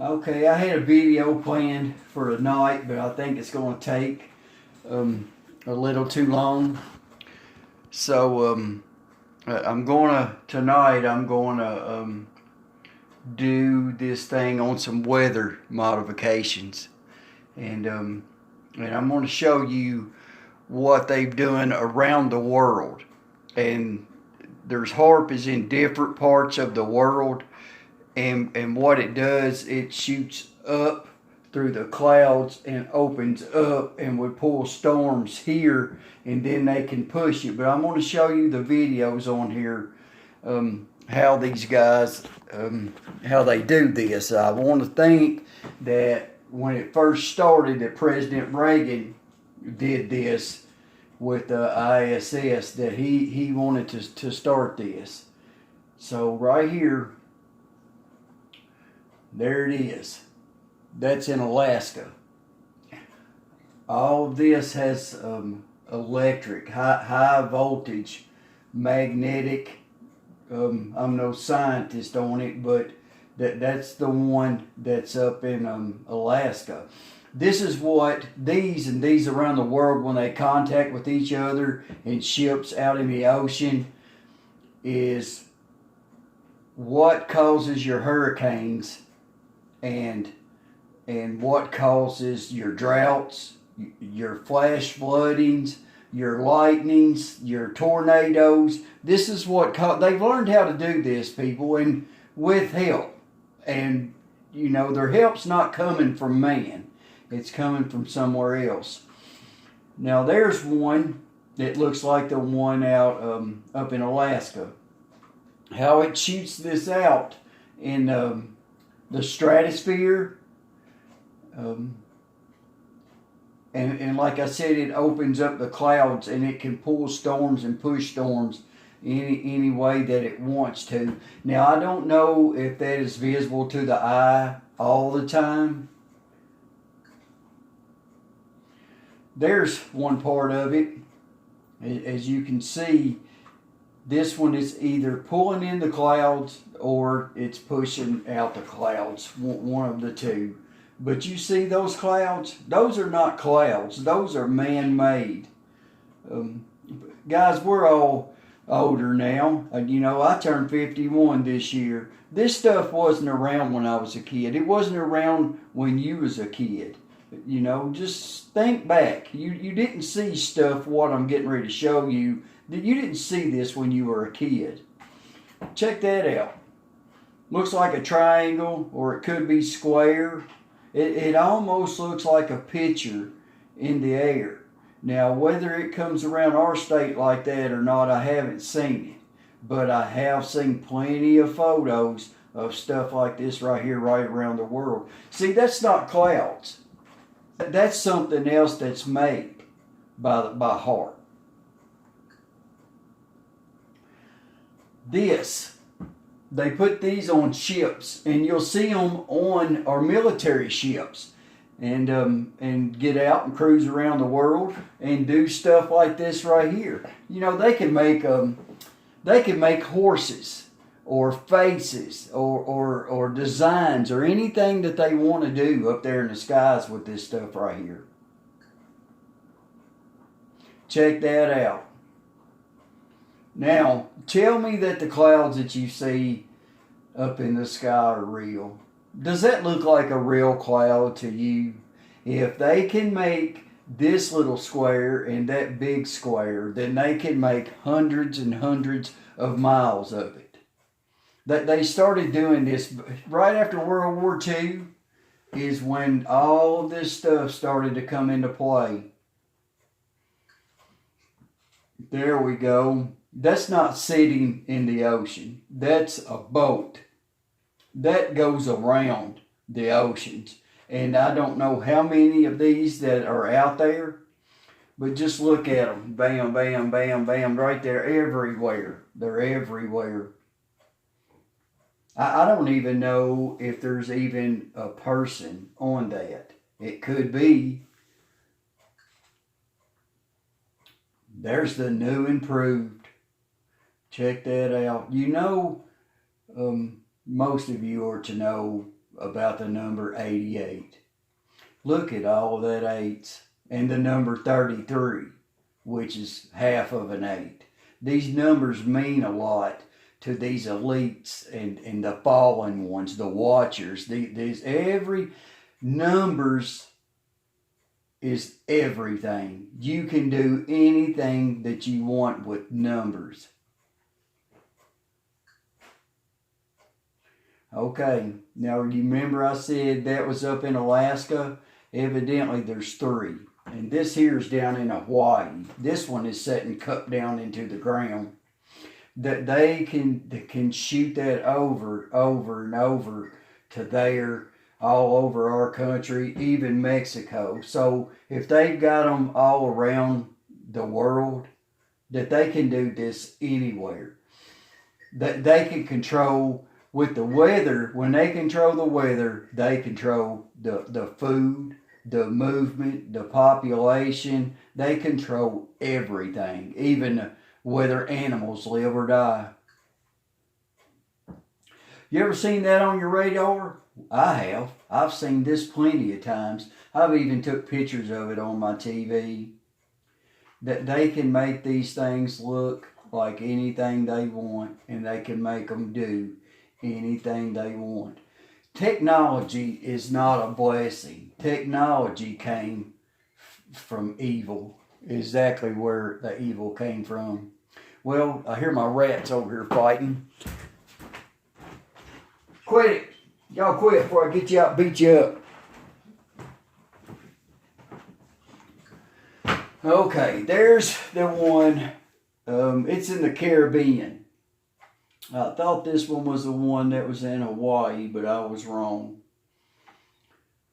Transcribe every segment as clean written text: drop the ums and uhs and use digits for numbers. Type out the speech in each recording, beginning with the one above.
Okay, I had a video planned for tonight, but I think it's going to take a little too long. So I'm gonna tonight. I'm gonna do this thing on some weather modifications, and and I'm gonna show you what they've done around the world. And there's harpies in different parts of the world, and what it does, it shoots up through the clouds and opens up and would pull storms here, and then they can push it. But I'm going to show you the videos on here, how these guys, how they do this. I want to think that when it first started, that President Reagan did this with the ISS, that he wanted to start this. So right here, there it is. That's in Alaska. All of this has electric, high voltage, magnetic. I'm no scientist on it, but that's the one that's up in Alaska. This is what these around the world, when they contact with each other in ships out in the ocean, is what causes your hurricanes and what causes your droughts, your flash floodings, your lightnings, your tornadoes. This is what they've learned how to do this, people, and with help. And you know, their help's not coming from man; it's coming from somewhere else. Now, there's one that looks like the one out up in Alaska. How it shoots this out in the stratosphere, and like I said, it opens up the clouds and it can pull storms and push storms any way that it wants to. Now, I don't know if that is visible to the eye all the time. There's one part of it. As you can see, this one is either pulling in the clouds or it's pushing out the clouds, one of the two. But you see those clouds? Those are not clouds. Those are man-made. Guys, we're all older now. You know, I turned 51 this year. This stuff wasn't around when I was a kid. It wasn't around when you was a kid. You know, just think back. You didn't see stuff, what I'm getting ready to show you. You didn't see this when you were a kid. Check that out. Looks like a triangle, or it could be square. It almost looks like a picture in the air. Now, whether it comes around our state like that or not, I haven't seen it. But I have seen plenty of photos of stuff like this right here, right around the world. See, that's not clouds. That's something else that's made by heart. This, they put these on ships, and you'll see them on our military ships, and get out and cruise around the world and do stuff like this right here. You know, they can make horses or faces or designs or anything that they want to do up there in the skies with this stuff right here. Check that out. Now, tell me that the clouds that you see up in the sky are real. Does that look like a real cloud to you? If they can make this little square and that big square, then they can make hundreds and hundreds of miles of it. That they started doing this right after World War II is when all this stuff started to come into play. There we go. That's not sitting in the ocean. That's a boat. That goes around the oceans. And I don't know how many of these that are out there, but just look at them. Bam, bam, bam, bam, right there, everywhere. They're everywhere. I don't even know if there's even a person on that. It could be. There's the new improved. Check that out. You know, most of you are to know about the number 88. Look at all that eights and the number 33, which is half of an 8. These numbers mean a lot to these elites and the fallen ones, the watchers. These every numbers is everything. You can do anything that you want with numbers. Okay, now remember I said that was up in Alaska? Evidently there's 3. And this here is down in Hawaii. This one is setting cup down into the ground. That they can shoot that over and over to there, all over our country, even Mexico. So if they've got them all around the world, that they can do this anywhere. That they can control with the weather. When they control the weather, they control the food, the movement, the population. They control everything, even whether animals live or die. You ever seen that on your radar? I have. I've seen this plenty of times. I've even took pictures of it on my TV. That they can make these things look like anything they want, and they can make them do anything they want. Technology is not a blessing. Technology came from evil. Exactly where the evil came from. Well, I hear my rats over here fighting. Quit it. Y'all quit before I get you out and beat you up. Okay, there's the one. It's in the Caribbean. I thought this one was the one that was in Hawaii, but I was wrong.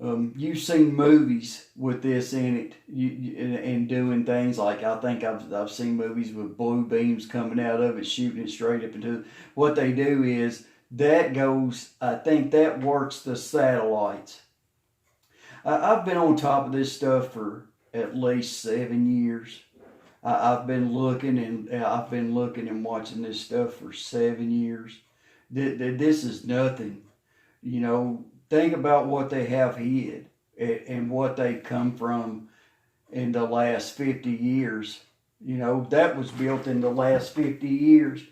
You've seen movies with this in it, and doing things like, I think I've seen movies with blue beams coming out of it, shooting it straight up into. What they do is that goes. I think that works the satellites. I've been on top of this stuff for at least 7 years. I've been looking and watching this stuff for 7 years. This is nothing, you know. Think about what they have hid and what they've come from in the last 50 years. You know, that was built in the last 50 years.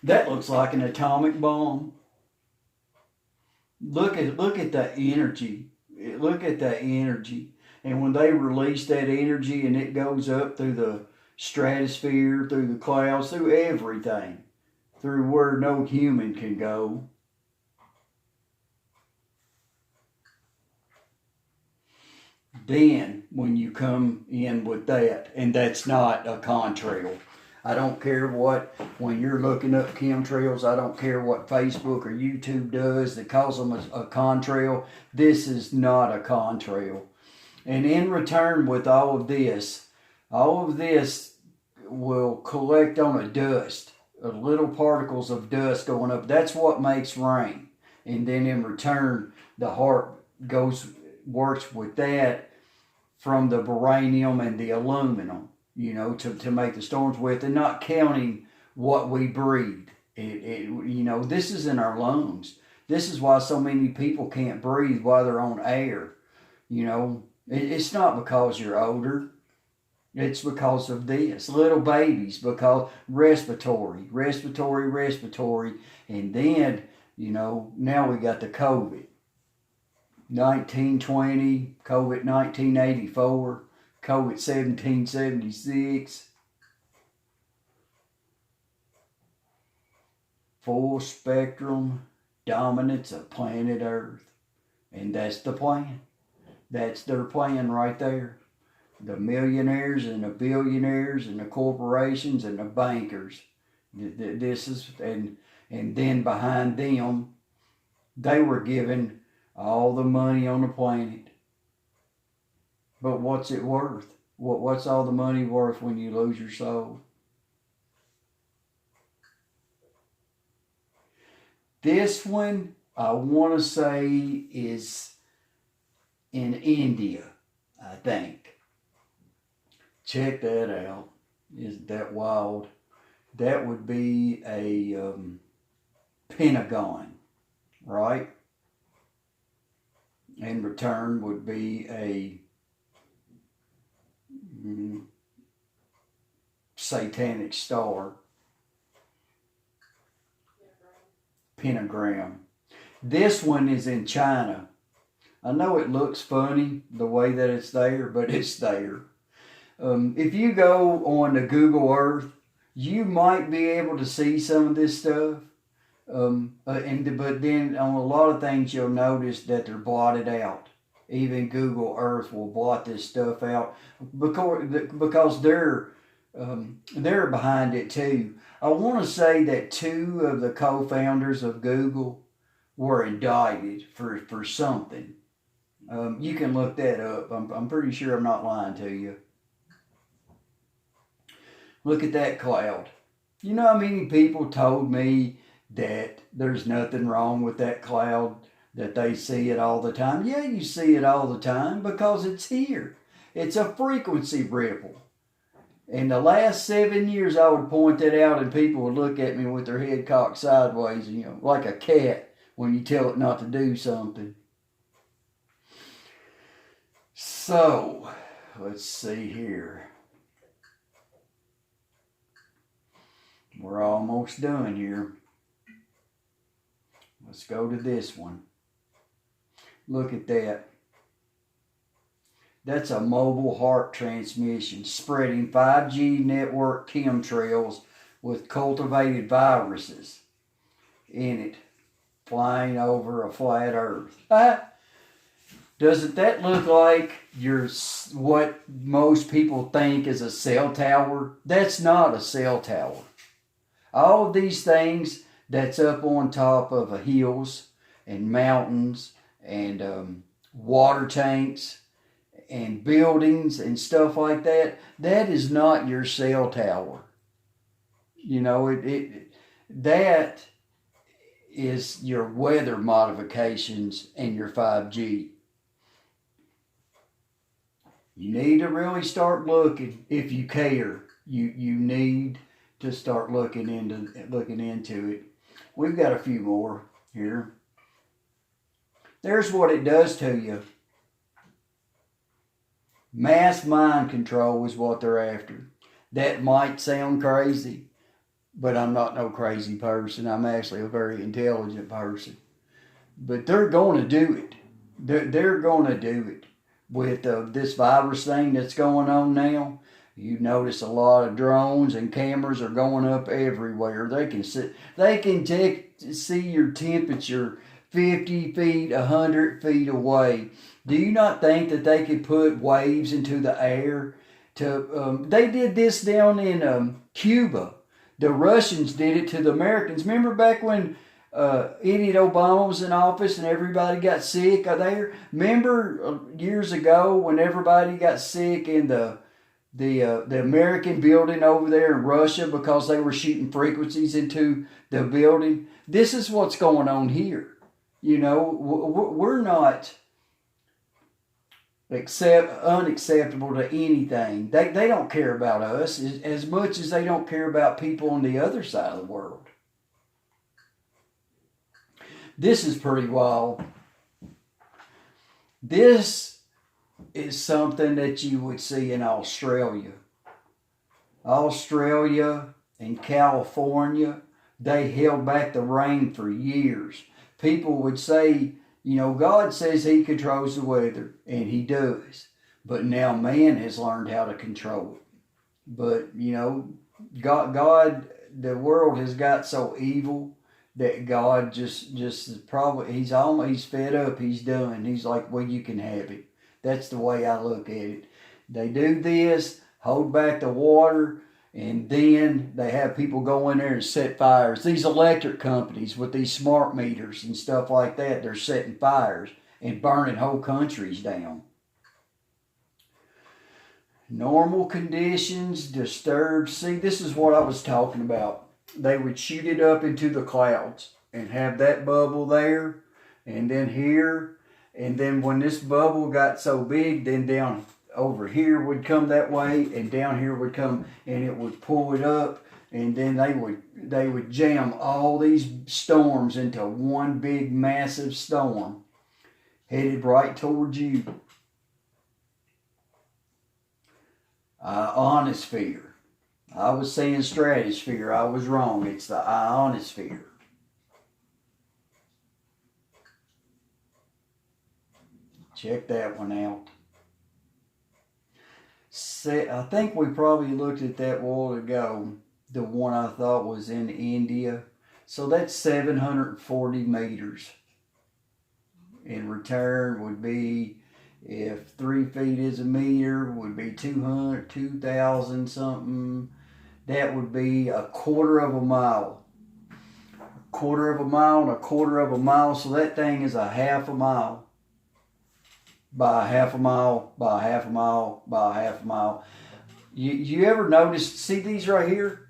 That looks like an atomic bomb. Look at the energy. Look at the energy. And when they release that energy and it goes up through the stratosphere, through the clouds, through everything, through where no human can go. Then, when you come in with that, and that's not a contrail. I don't care when you're looking up chemtrails, I don't care what Facebook or YouTube does that calls them a contrail. This is not a contrail. And in return with all of this will collect on a dust, little particles of dust going up. That's what makes rain. And then in return, the heart works with that from the beryllium and the aluminum, you know, to make the storms with, and not counting what we breathe. You know, this is in our lungs. This is why so many people can't breathe while they're on air. You know, it's not because you're older. It's because of this. Little babies, because respiratory. And then, you know, now we got the COVID. 1920, COVID 1984, COVID 1776. Full spectrum dominance of planet Earth. And that's the plan. That's their plan right there. The millionaires and the billionaires and the corporations and the bankers. This is, and then behind them, they were given all the money on the planet. But what's it worth? What's all the money worth when you lose your soul? This one, I want to say, is in India, I think. Check that out. Isn't that wild? That would be a Pentagon, right? in return would be a satanic star, pentagram. This one is in China. I know it looks funny the way that it's there, but it's there. If you go on the Google Earth, you might be able to see some of this stuff. But then on a lot of things you'll notice that they're blotted out. Even Google Earth will blot this stuff out because they're behind it too. I want to say that 2 of the co-founders of Google were indicted for something. You can look that up. I'm pretty sure I'm not lying to you. Look at that cloud. You know how many people told me that there's nothing wrong with that cloud, that they see it all the time? Yeah, you see it all the time because it's here. It's a frequency ripple. In the last 7 years, I would point that out and people would look at me with their head cocked sideways, like a cat when you tell it not to do something. So, let's see here. We're almost done here. Let's go to this one. Look at that. That's a mobile heart transmission spreading 5G network chemtrails with cultivated viruses in it, flying over a flat earth. Doesn't that look like what most people think is a cell tower? That's not a cell tower. All of these things that's up on top of hills and mountains and water tanks and buildings and stuff like that, that is not your cell tower. That is your weather modifications and your 5G. You need to really start looking. If you care, you need to start looking into it. We've got a few more here. There's what it does to you. Mass mind control is what they're after. That might sound crazy, but I'm not no crazy person. I'm actually a very intelligent person. But they're going to do it. They're going to do it. With this virus thing that's going on now, you notice a lot of drones and cameras are going up everywhere. They can see your temperature 50 feet, 100 feet away. Do you not think that they could put waves into the air? They did this down in Cuba. The Russians did it to the Americans. Remember back when idiot Obama was in office and everybody got sick there? Remember years ago when everybody got sick in the American building over there in Russia because they were shooting frequencies into the building? This is what's going on here. We're not unacceptable to anything. They don't care about us as much as they don't care about people on the other side of the world. This is pretty wild. This is something that you would see in Australia. Australia and California, they held back the rain for years. People would say, God says He controls the weather, and He does. But now man has learned how to control it. But, God, the world has got so evil that God just probably, he's fed up, He's done. He's like, well, you can have it. That's the way I look at it. They do this, hold back the water, and then they have people go in there and set fires. These electric companies with these smart meters and stuff like that, they're setting fires and burning whole countries down. Normal conditions, disturbed. See, this is what I was talking about. They would shoot it up into the clouds and have that bubble there and then here. And then when this bubble got so big, then down over here would come that way and down here would come and it would pull it up. And then they would jam all these storms into one big massive storm. headed right towards you. Ionosphere. I was saying stratosphere. I was wrong. It's the ionosphere. Check that one out. I think we probably looked at that a while ago. The one I thought was in India. So that's 740 meters. In return would be, if 3 feet is a meter, would be 2,000 something. That would be a quarter of a mile. A quarter of a mile and a quarter of a mile. So that thing is a half a mile. By a half a mile, by a half a mile, by a half a mile. You ever notice, see these right here?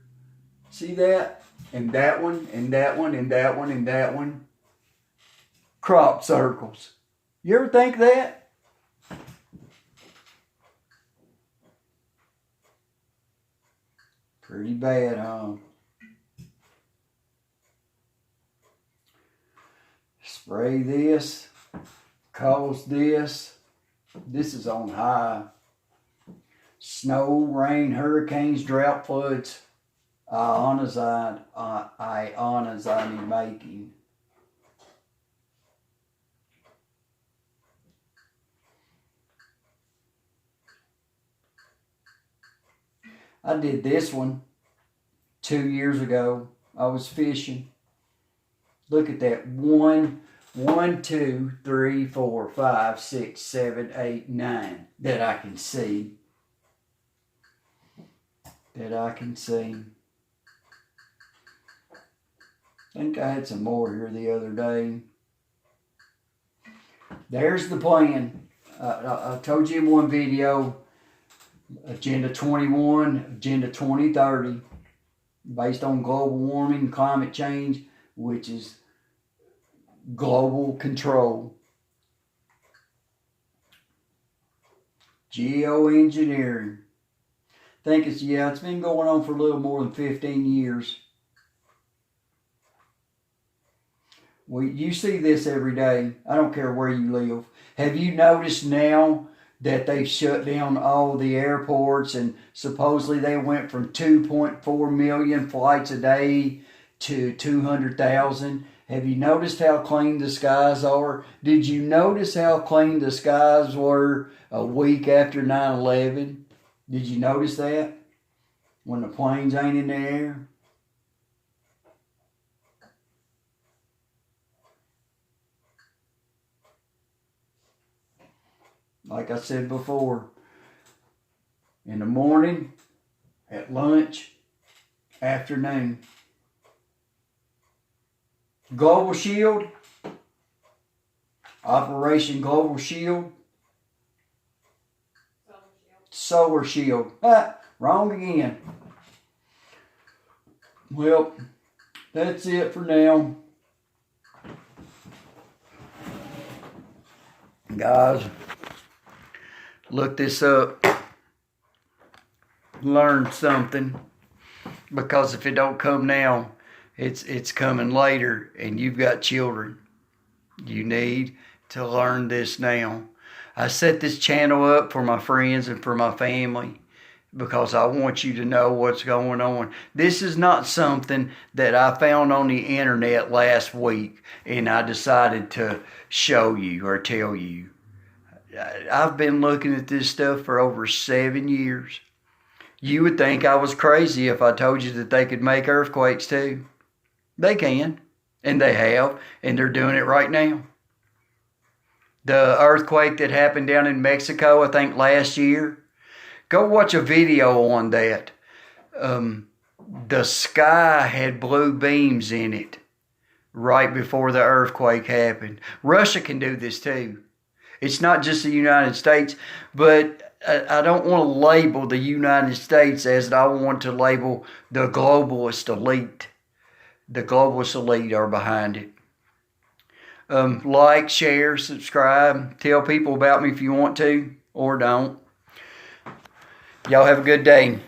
See that? And that one, and that one, and that one, and that one. Crop circles. You ever think that? Pretty bad, huh? Spray this. Cause this. This is on high. Snow, rain, hurricanes, drought, floods. Ionizing making. I did this one 2 years ago. I was fishing. Look at that. 1, 2, 3, 4, 5, 6, 7, 8, 9 that I can see. That I can see. I think I had some more here the other day. There's the plan. I told you in one video, Agenda 21, Agenda 2030, based on global warming, climate change, which is global control. Geoengineering. I think it's been going on for a little more than 15 years. You see this every day. I don't care where you live. Have you noticed now that they've shut down all the airports, and supposedly they went from 2.4 million flights a day to 200,000? Have you noticed how clean the skies are? Did you notice how clean the skies were a week after 9/11? Did you notice that? When the planes ain't in the air? Like I said before, in the morning, at lunch, afternoon. Global Shield, Operation Global Shield, Solar Shield. Wrong again. Well, that's it for now. Guys, look this up. Learn something. Because if it don't come now, it's coming later, and you've got children. You need to learn this now. I set this channel up for my friends and for my family because I want you to know what's going on. This is not something that I found on the internet last week and I decided to show you or tell you. I've been looking at this stuff for over 7 years. You would think I was crazy if I told you that they could make earthquakes too. They can, and they have, and they're doing it right now. The earthquake that happened down in Mexico, I think last year, go watch a video on that. The sky had blue beams in it right before the earthquake happened. Russia can do this too. It's not just the United States, but I don't want to label the United States as I want to label the globalist elite. The globalist elite are behind it. Like, share, subscribe. Tell people about me if you want to or don't. Y'all have a good day.